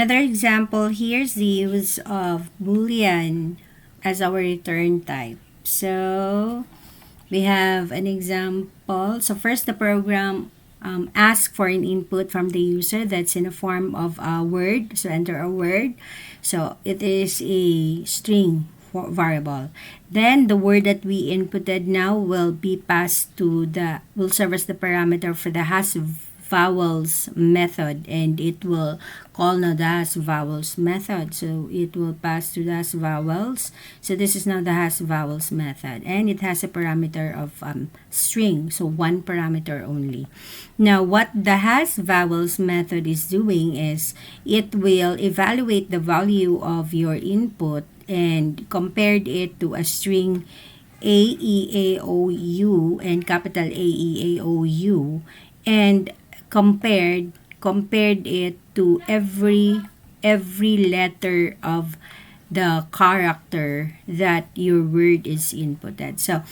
another example, here's the use of Boolean as our return type. So we have an example. So first, the program asks for an input from the user that's in the form of a word. So enter a word. So it is a string variable. Then the word that we inputted now will be passed to will serve as the parameter for the hasVowelsl method, and it will call now the hasVowelsl method. So it will pass to the hasVowelsl. So this is now the hasVowelsl method, and it has a parameter of string, so one parameter only. Now what the hasVowelsl method is doing is it will evaluate the value of your input and compared it to a string AEAOU and capital AEAOU, and compared it to every letter of the character that your word is inputted. So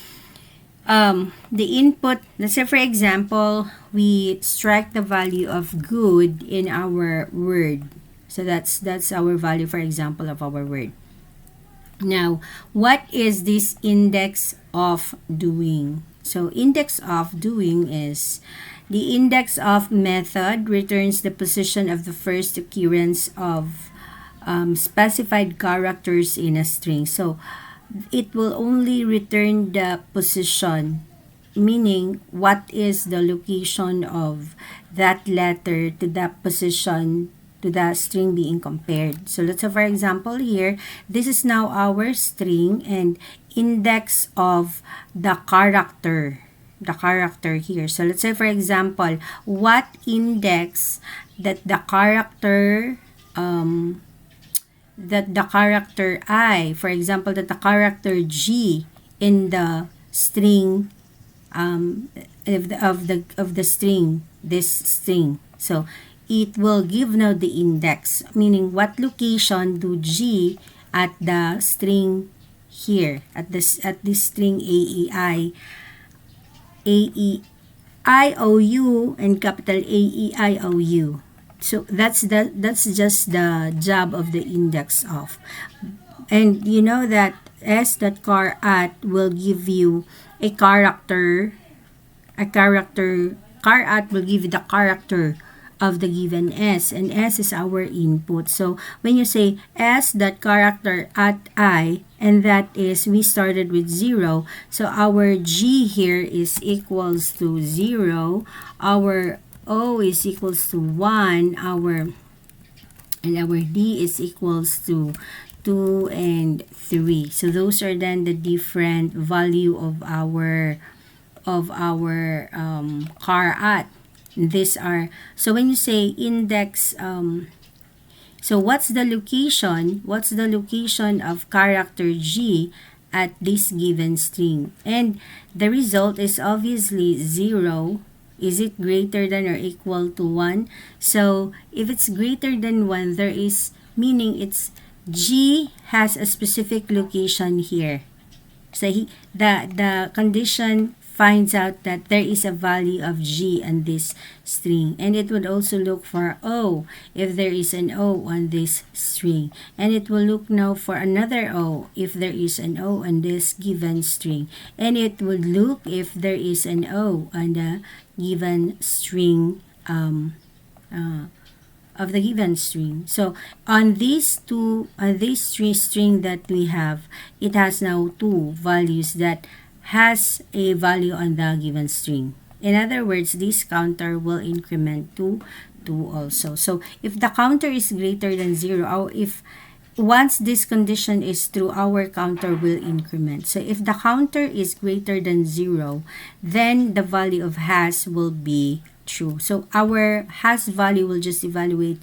the input, let's say for example, we strike the value of good in our word. So that's our value, for example, of our word. Now, what is this index of doing? So index of doing is the index of method returns the position of the first occurrence of specified characters in a string. So it will only return the position, meaning what is the location of that letter to that position to the string being compared. So let's say for example here, this is now our string and index of the character here. So let's say for example, what index that the character I, for example, that the character G in the string of the string, this string. So it will give now the index, meaning what location do G at the string here, at this string AEIOU and capital AEIOU. So that's just the job of the index of. And you know that s.char@ will give you a character. char@ will give you the character of the given s, and s is our input. So when you say s.character at I, and that is, we started with 0, so our G here is equals to 0, our O is equals to 1, our D is equals to 2 and 3. So those are then the different value of our char@. These are, so when you say index, so what's the location of character G at this given string? And the result is obviously 0. Is it greater than or equal to 1? So if it's greater than 1, there is, meaning it's G has a specific location here. So the condition finds out that there is a value of G on this string, and it would also look for O if there is an O on this string, and it will look now for another O if there is an O on this given string, and it would look if there is an O on the given string of the given string. So on these three string that we have, it has now two values that has a value on the given string. In other words, this counter will increment to 2 also. So if the counter is greater than 0, or if once this condition is true, our counter will increment. So if the counter is greater than 0, then the value of has will be true. So our has value will just evaluate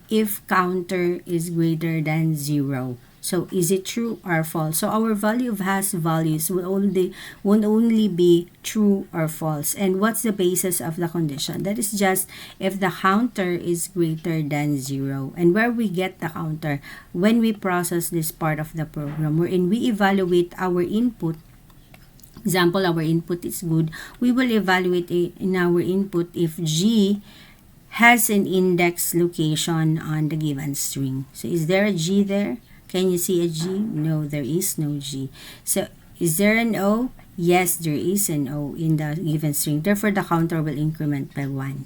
if counter is greater than 0. So is it true or false? So our value of has values won't only be true or false. And what's the basis of the condition? That is just if the counter is greater than 0. And where we get the counter? When we process this part of the program, wherein we evaluate our input. Example, our input is good. We will evaluate in our input if G has an index location on the given string. So is there a G there? Can you see a G? No, there is no G. So is there an O? Yes, there is an O in the given string. Therefore, the counter will increment by 1.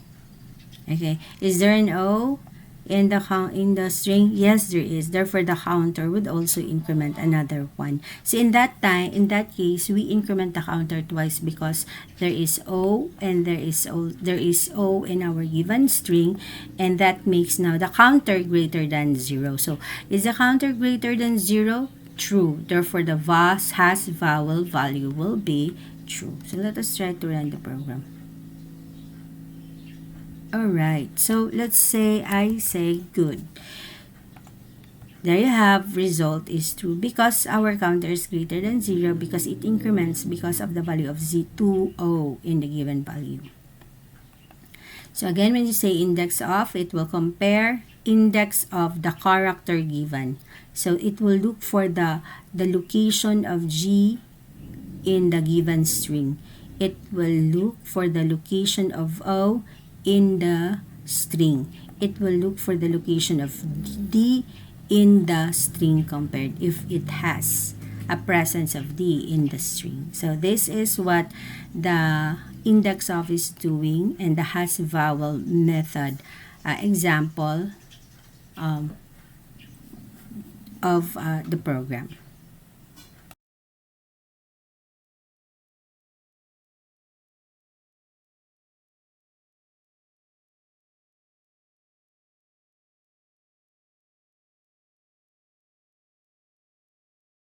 Okay. Is there an O in the string? Yes, there is. Therefore, the counter would also increment another 1. So in that case, we increment the counter twice because there is O and there is O in our given string, and that makes now the counter greater than 0. So is the counter greater than 0? True. Therefore, the has vowel value will be true. So let us try to run the program. Alright, so let's say I say good. There you have, result is true because our counter is greater than 0 because it increments because of the value of Z2O in the given value. So again, when you say index of, it will compare index of the character given. So it will look for the location of G in the given string. It will look for the location of O in the string. It will look for the location of D in the string compared if it has a presence of D in the string. So this is what the index of is doing, and the hasVowel method example of the program.